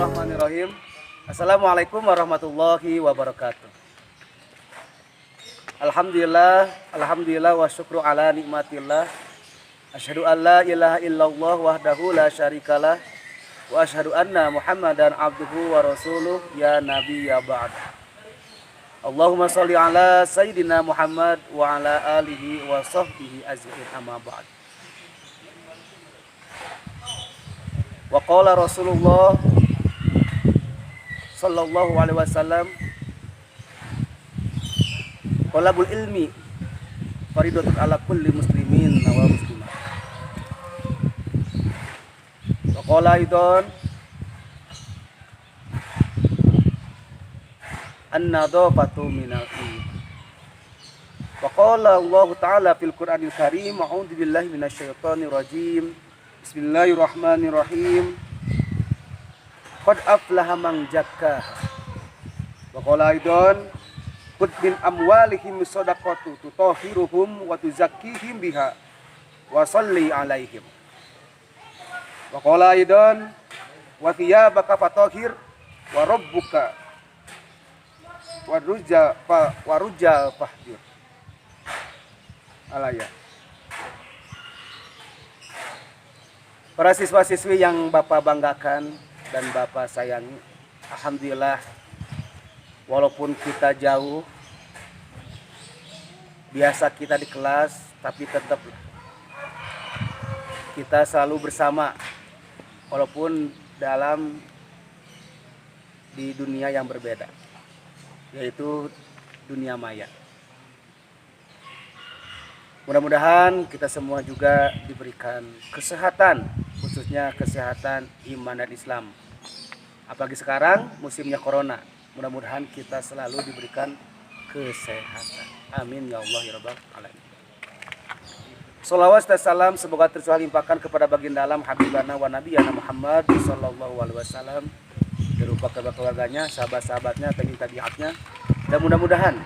Bismillahirrahmanirrahim. Assalamualaikum warahmatullahi wabarakatuh. Alhamdulillah wa syukru ala nikmatillah. Asyhadu an la ilaha illallah wahdahu la syarikalah wa asyhadu anna Muhammadan abduhu wa rasuluh ya nabi ya ba'd. Allahumma shalli ala sayyidina Muhammad wa ala alihi wa sahbihi ajma'in amma ba'd. Wa qala Rasulullah sallallahu alaihi wasallam, talabul ilmi faridatun ala kulli muslimin wa muslimah. Wa qala aidan an-nadhafatu minal iman. Wa qala Allah Ta'ala fil Qur'anil Karim, a'udzu billahi minasyaitonir rajim. Bismillahirrahmanirrahim. Qad aflaha man zakkaha. Wa qala aidan khudh min amwalihim shadaqatu tutahhiruhum wa tuzakkihim biha wa shalli alaihim. Wa qala aidan wa thiyabaka fatahhir wa rabbuka wa rujja fahjur. Alaya. Para siswa-siswi yang Bapak banggakan dan Bapak sayangi, alhamdulillah walaupun kita jauh, biasa kita di kelas, tapi tetap kita selalu bersama walaupun dalam di dunia yang berbeda, yaitu dunia maya. Mudah-mudahan kita semua juga diberikan kesehatan, khususnya kesehatan iman dan Islam. Apalagi sekarang musimnya corona, mudah-mudahan kita selalu diberikan kesehatan. Amin ya Allah ya Rabbal alamin. Shalawat dan salam semoga tercurah limpahkan kepada baginda alam habibana wa nabiyana Muhammad sallallahu alaihi wasallam, berupa keluarganya, sahabat-sahabatnya, tabi'atnya, dan mudah-mudahan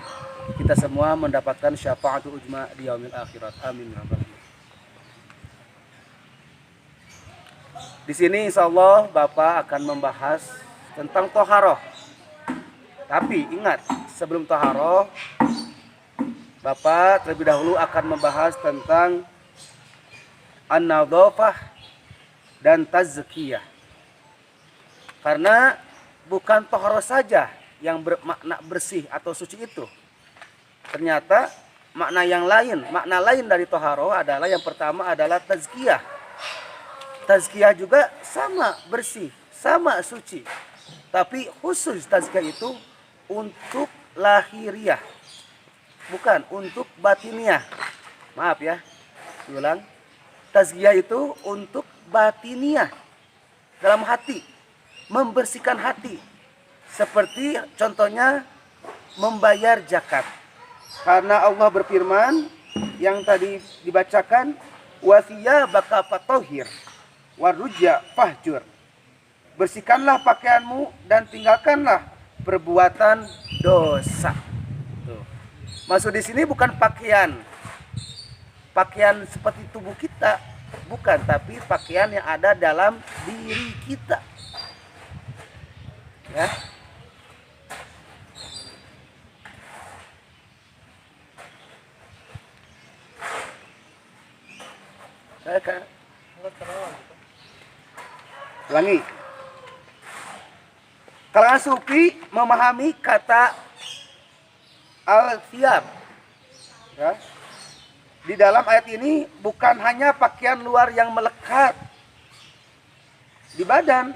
kita semua mendapatkan syafaatul ujma di yaumil akhirat. Amin ya rabbal alamin. Di sini insyaallah Bapak akan membahas tentang toharoh. Tapi ingat, sebelum toharoh Bapak terlebih dahulu akan membahas tentang an-nadhafah dan tazkiyah. Karena bukan toharoh saja yang bermakna bersih atau suci itu. Ternyata makna lain dari toharoh adalah, yang pertama adalah tazkiyah. Tazkiyah juga sama bersih, sama suci. Tapi khusus tazkiyah itu untuk lahiriah, bukan untuk batiniah. Maaf ya, ulang. Tazkiyah itu untuk batiniah, dalam hati, membersihkan hati. Seperti contohnya membayar zakat. Karena Allah berfirman yang tadi dibacakan, wa thiyabaka fatahhir wa rujja fahjur. Bersihkanlah pakaianmu dan tinggalkanlah perbuatan dosa. Tuh. Maksud di sini bukan pakaian seperti tubuh kita, bukan, tapi pakaian yang ada dalam diri kita. Ya. Ulangi. Kalangan sufi memahami kata al-thiyab, ya. Di dalam ayat ini bukan hanya pakaian luar yang melekat di badan,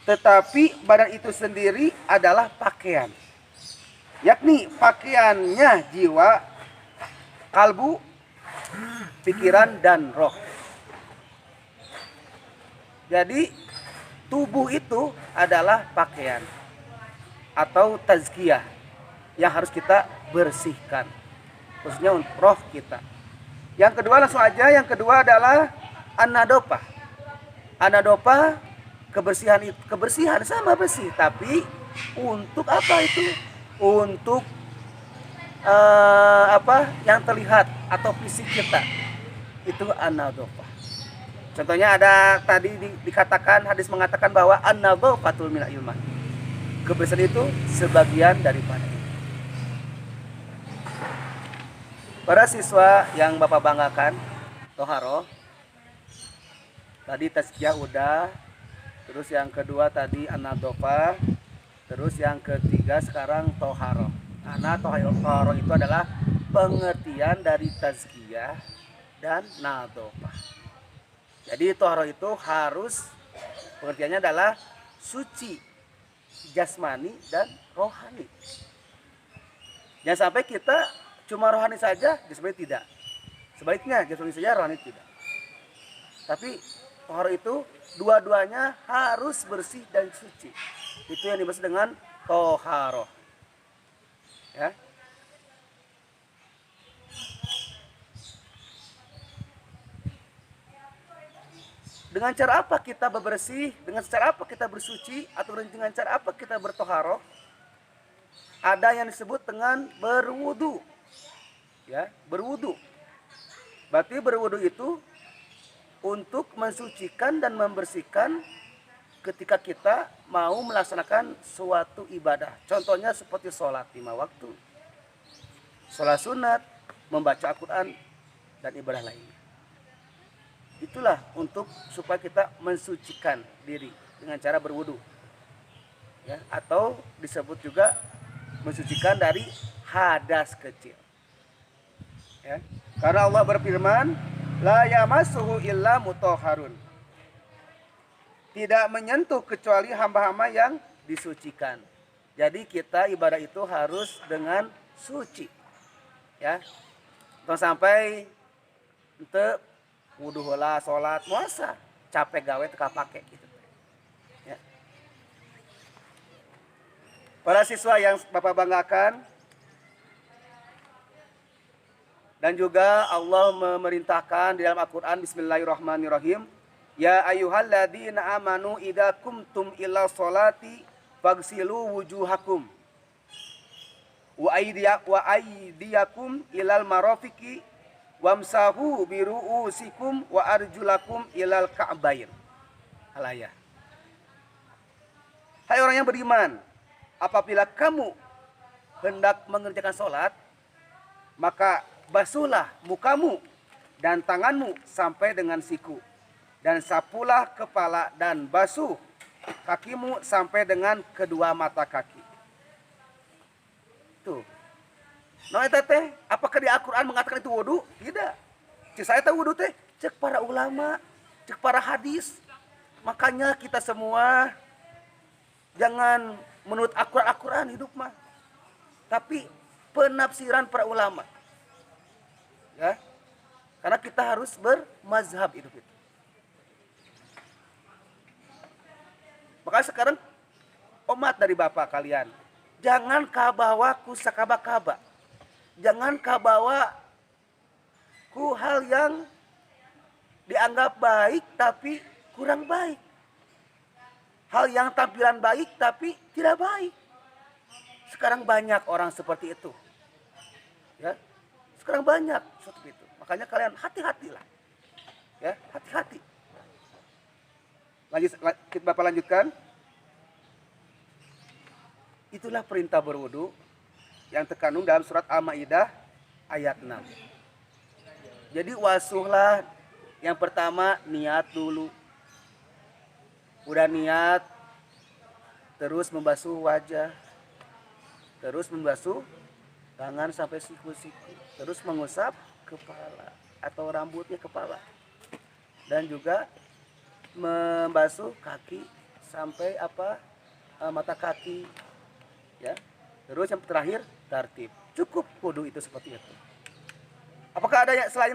tetapi badan itu sendiri adalah pakaian, yakni pakaiannya jiwa, kalbu, pikiran, dan roh. Jadi tubuh itu adalah pakaian atau tazkiyah yang harus kita bersihkan, khususnya untuk roh kita. Yang kedua langsung aja, yang kedua adalah an-nadhafah. An-nadhafah, kebersihan sama bersih, tapi untuk apa itu? Untuk yang terlihat atau fisik kita, itu an-nadhafah. Contohnya ada tadi dikatakan, hadis mengatakan bahwa an-nadhafatul minal iman. Kebersihan itu sebagian daripada. Para siswa yang Bapak banggakan, toharoh. Tadi tazkiyah udah, terus yang kedua tadi an-nadhafah, terus yang ketiga sekarang toharoh. Karena toharoh itu adalah pengertian dari tazkiyah dan nadhafah. Jadi toharoh itu harus pengertiannya adalah suci jasmani dan rohani. Jangan sampai kita cuma rohani saja, jasmani tidak. Sebaliknya jasmani saja, rohani tidak. Tapi toharoh itu dua-duanya harus bersih dan suci. Itu yang dimaksud dengan toharoh. Ya. Dengan cara apa kita bebersih? Dengan cara apa kita bersuci? Atau dengan cara apa kita bertoharoh? Ada yang disebut dengan berwudu. Ya, berwudu. Berarti berwudu itu untuk mensucikan dan membersihkan ketika kita mau melaksanakan suatu ibadah. Contohnya seperti sholat 5 waktu, sholat sunat, membaca Al-Quran, dan ibadah lainnya. Itulah untuk supaya kita mensucikan diri dengan cara berwudu, ya, atau disebut juga mensucikan dari hadas kecil, ya. Karena Allah berfirman, la yamassuhu illa mutahharun, tidak menyentuh kecuali hamba-hamba yang disucikan. Jadi kita ibadah itu harus dengan suci, ya. Jangan sampai untuk wudu heula salat moasa capek gawe teu kapake gitu. Ya. Para siswa yang Bapak banggakan, dan juga Allah memerintahkan di dalam Al-Qur'an, bismillahirrahmanirrahim, ya ayyuhalladzina amanu idza kumtum ila sholati faghsilu wujuhakum wa aydiyakum ilal marafiqi wamsahu biru'usikum wa arjulakum ilal ka'bain. Al-ayah. Hai orang yang beriman, apabila kamu hendak mengerjakan sholat, maka basuhlah mukamu dan tanganmu sampai dengan siku, dan sapulah kepala dan basuh kakimu sampai dengan kedua mata kaki. Tuh. Nah, eta teh, apakah di Al-Qur'an mengatakan itu wudu? Tidak. Cek saya teh wudu teh, cek para ulama, cek para hadis. Makanya kita semua jangan menurut Al-Qur'an hidup mah. Tapi penafsiran para ulama. Ya. Karena kita harus bermazhab hidup itu. Makanya sekarang umat dari Bapak kalian, jangan kabawa ku sakaba-kaba. Jangan kabawa ku hal yang dianggap baik tapi kurang baik. Hal yang tampilan baik tapi tidak baik. Sekarang banyak orang seperti itu. Ya. Sekarang banyak seperti itu. Makanya kalian hati-hatilah. Ya, hati-hati. Bapak lanjutkan. Itulah perintah berwudu yang terkandung dalam surat Al-Maidah ayat 6. Jadi wasuhlah, yang pertama niat dulu. Udah niat, terus membasuh wajah, terus membasuh tangan sampai siku-siku, terus mengusap kepala atau rambutnya kepala, dan juga membasuh kaki sampai mata kaki, ya. Terus yang terakhir tartib. Cukup wudu itu seperti itu. Apakah ada yang selain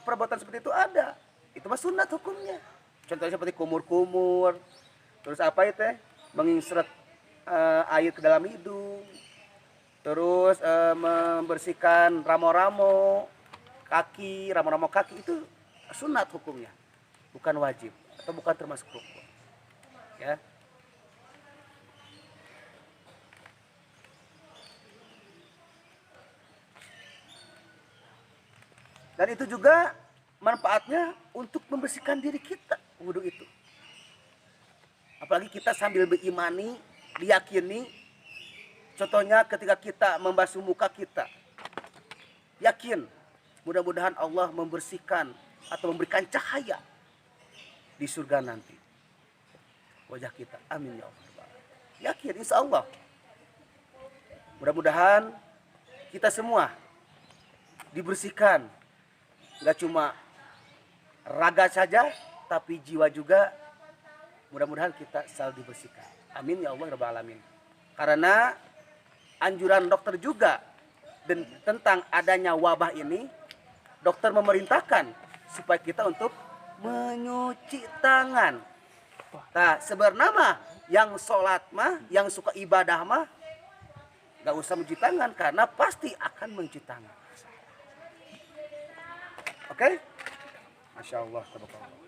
perbuatan seperti itu? Ada. Itu mah sunat hukumnya. Contohnya seperti kumur-kumur. Terus apa itu? Menginsert air ke dalam hidung. Terus membersihkan ramo-ramo kaki itu sunat hukumnya. Bukan wajib atau bukan termasuk rukun. Ya. Dan itu juga manfaatnya untuk membersihkan diri kita wudhu itu. Apalagi kita sambil berimani, diyakini. Contohnya ketika kita membasuh muka kita, yakin mudah-mudahan Allah membersihkan atau memberikan cahaya di surga nanti wajah kita. Amin ya Allah. Yakin insya Allah. Mudah-mudahan kita semua dibersihkan, nggak cuma raga saja, tapi jiwa juga. Mudah-mudahan kita selalu dibersihkan. Amin ya Allah rabbal alamin. Karena anjuran dokter juga tentang adanya wabah ini, dokter memerintahkan supaya kita untuk menyuci tangan. Nah, sebenarnya yang sholat mah, yang suka ibadah mah, nggak usah mencuci tangan karena pasti akan mencuci tangan. Oke? Masya Allah, tabarakallah.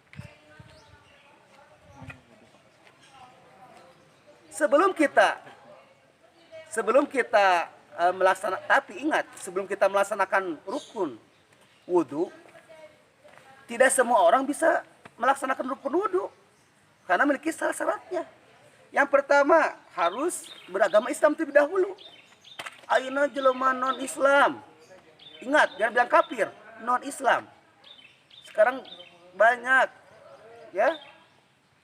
Sebelum kita melaksanakan, tapi ingat, sebelum kita melaksanakan rukun wudhu, tidak semua orang bisa melaksanakan rukun wudhu karena memiliki syarat-syaratnya. Yang pertama, harus beragama Islam terlebih dahulu. Ayeuna jelema non Islam, ingat, jangan bilang kafir, non Islam. Sekarang banyak ya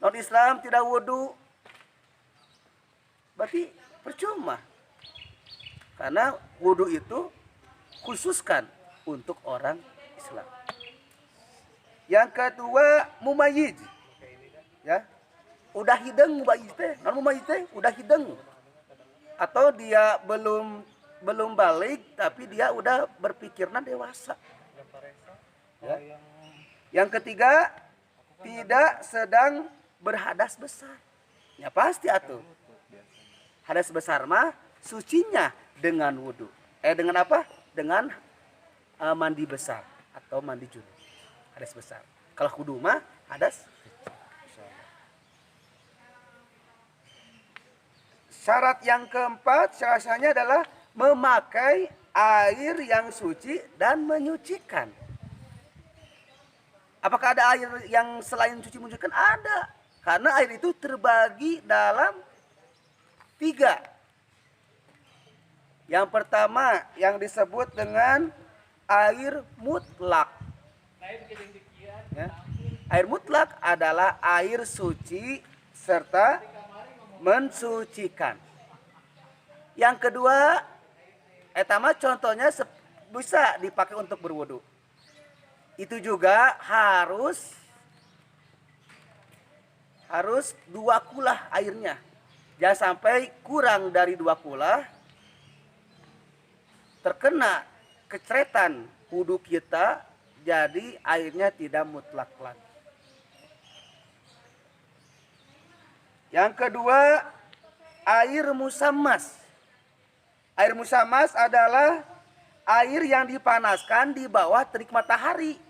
non Islam tidak wudhu, berarti percuma. Karena wudhu itu khususkan untuk orang Islam. Yang kedua, mumayyiz. Ya. Udah hideng mumayyiz teh, non mumayyiz teh udah hideng. Atau dia belum balik tapi dia udah berpikirnya dewasa. Ya. Yang ketiga, tidak sedang berhadas besar. Ya pasti atuh. Hadas besar mah sucinya dengan wudhu. Dengan apa? Dengan mandi besar atau mandi junub. Hadas besar. Kalau wudhu mah hadas. Syarat yang keempat, syaratnya adalah memakai air yang suci dan menyucikan. Apakah ada air yang selain suci menyucikan? Ada. Karena air itu terbagi dalam 3. Yang pertama yang disebut dengan air mutlak. Ya. Air mutlak adalah air suci serta mensucikan. Yang kedua, etama contohnya bisa dipakai untuk berwudu. Itu juga harus 2 kulah airnya. Jangan sampai kurang dari 2 kulah, terkena keceretan wudu kita, jadi airnya tidak mutlak lagi. Yang kedua, air musammas. Air musammas adalah air yang dipanaskan di bawah terik matahari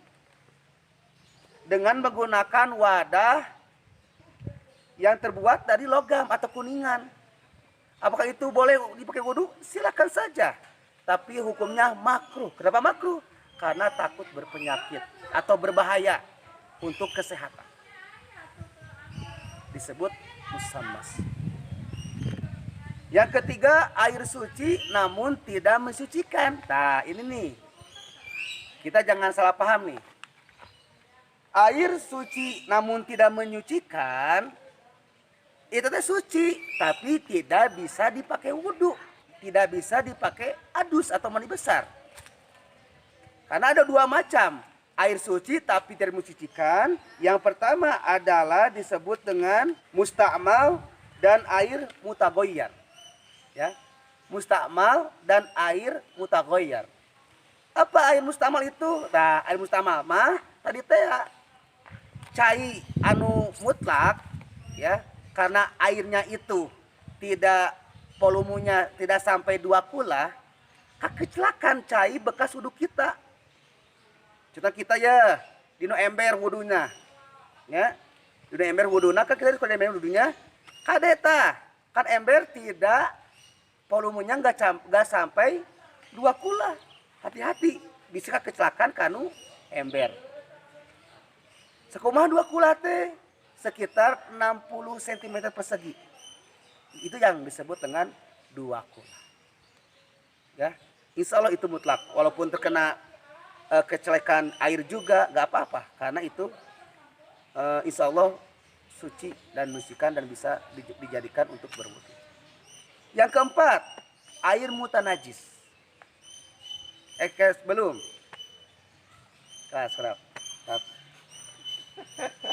dengan menggunakan wadah yang terbuat dari logam atau kuningan. Apakah itu boleh dipakai wudhu? Silakan saja. Tapi hukumnya makruh. Kenapa makruh? Karena takut berpenyakit atau berbahaya untuk kesehatan. Disebut musammas. Yang ketiga, air suci namun tidak mensucikan. Nah, ini nih. Kita jangan salah paham nih. Air suci namun tidak menyucikan, itu teh suci, tapi tidak bisa dipakai wudhu. Tidak bisa dipakai adus atau mandi besar. Karena ada 2 macam. Air suci tapi tidak mensucikan. Yang pertama adalah disebut dengan musta'mal dan air mutaghayyar. Ya. Musta'mal dan air mutaghayyar. Apa air musta'mal itu? Nah, air musta'mal mah tadi teh cai anu mutlak, ya. Karena airnya itu tidak, volumenya tidak sampai 2 kulah, kecelakaan cai bekas wudhu kita. Contoh kita ya, dino ember wudhunya, ya, dino ember wudhunya kan kita di ember wudhunya, kadeta kan ember tidak, volumenya nggak sampai 2 kulah, hati-hati bisa kecelakaan kanu ember. Sakumaha 2 kula teh sekitar 60 cm persegi. Itu yang disebut dengan 2 kula. Ya, insya Allah itu mutlak. Walaupun terkena kecelekan air juga nggak apa-apa, karena itu insya Allah suci dan mensucikan dan bisa dijadikan untuk berwudu. Yang keempat, air mutanajis. Belum. Kerap.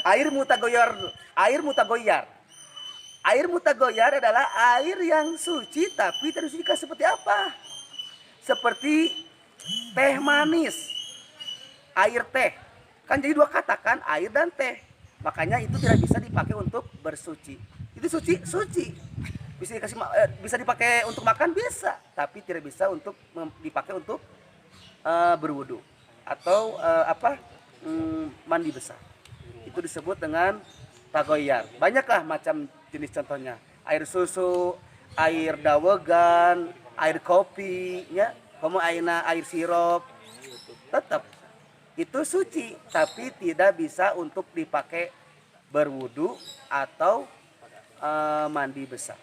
Air mutagoyar. Air mutagoyar adalah air yang suci tapi tidak disucikan. Seperti apa? Seperti teh manis, air teh. Kan jadi 2 kata kan, air dan teh. Makanya itu tidak bisa dipakai untuk bersuci. Itu suci. Bisa dipakai untuk makan bisa, tapi tidak bisa untuk dipakai untuk berwudu atau mandi besar. Itu disebut dengan tagoyar. Banyaklah macam jenis contohnya. Air susu, air dawegan, air kopi, ya, air sirup. Tetap itu suci, tapi tidak bisa untuk dipakai berwudu atau mandi besar.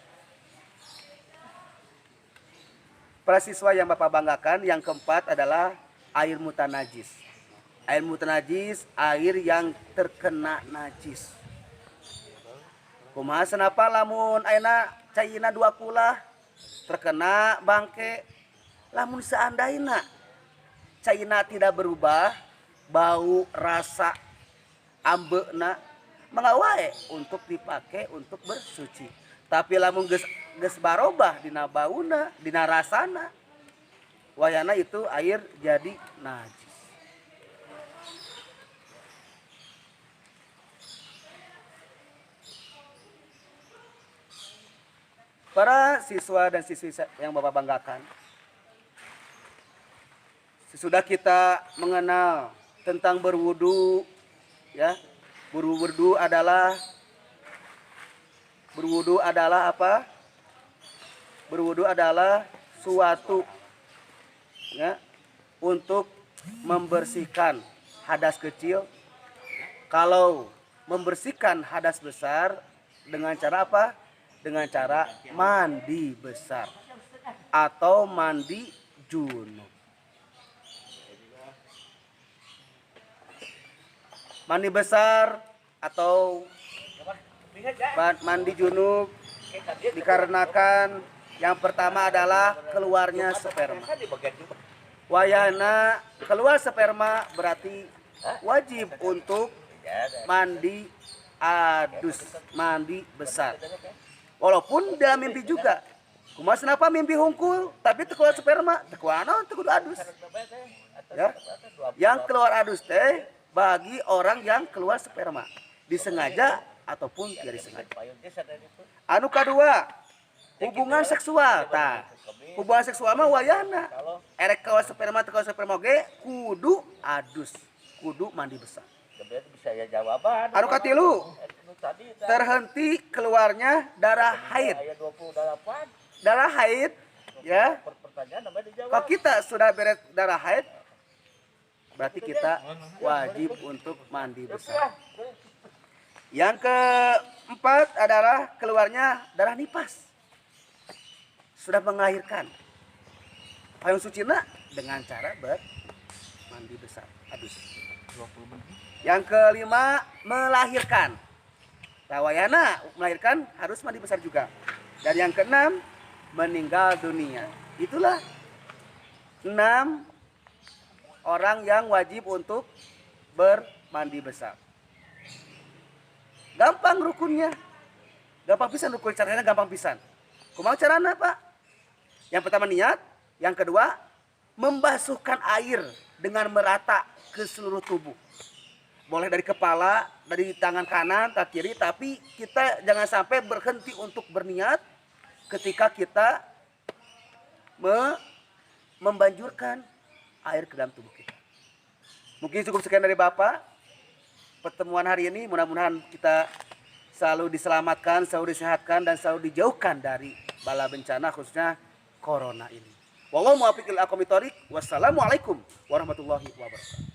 Para siswa yang Bapak banggakan, yang keempat adalah air mutanajis. Air mutanajis, air yang terkena najis. Kumaha senapa lamun ayeuna caina 2 kula terkena bangke, lamun seandaina caina tidak berubah bau, rasa, ambeuna, mangga wae untuk dipakai untuk bersuci. Tapi lamun geus barobah dina bauna, dina rasana, wayana itu air jadi najis. Para siswa dan siswi yang Bapak banggakan, sesudah kita mengenal tentang berwudu, ya, berwudu adalah apa? Berwudu adalah suatu, ya, untuk membersihkan hadas kecil. Kalau membersihkan hadas besar dengan cara apa? Dengan cara mandi besar atau mandi junub. Mandi besar atau mandi junub dikarenakan yang pertama adalah keluarnya sperma. Wayana keluar sperma berarti wajib untuk mandi adus, mandi besar. Walaupun dalam mimpi juga. Kumaha kenapa mimpi hungkul tapi keluar sperma, teu kuanaon teu kudu adus. Ya. Yang keluar adus teh bagi orang yang keluar sperma, disengaja ataupun tidak disengaja. Anu kedua, hubungan seksual. Tah, hubungan seksual mah wayana erek keluar sperma teu keluar sperma ge kudu adus, kudu mandi besar. Bisa ya jawaban. Anu katilu, terhenti keluarnya darah haid. Darah haid, ya. Kalau kita sudah beres darah haid, berarti kita wajib untuk mandi besar. Yang keempat adalah keluarnya darah nifas. Sudah melahirkan. Payung sucina dengan cara mandi besar, adus. Yang kelima, melahirkan. Tawayana melahirkan harus mandi besar juga. Dan yang keenam, meninggal dunia. Itulah 6 orang yang wajib untuk bermandi besar. Gampang rukunnya. Gampang pisan rukun, caranya gampang pisan. Kumaha carana, Pak? Yang pertama niat, yang kedua membasuhkan air dengan merata ke seluruh tubuh. Boleh dari kepala, dari tangan kanan, tangan kiri, tapi kita jangan sampai berhenti untuk berniat ketika kita membanjurkan air ke dalam tubuh kita. Mungkin cukup sekian dari Bapak. Pertemuan hari ini mudah-mudahan kita selalu diselamatkan, selalu disehatkan, dan selalu dijauhkan dari bala bencana khususnya corona ini. Wallahu muwaffiq lil aqwamit thoriq. Wassalamualaikum warahmatullahi wabarakatuh.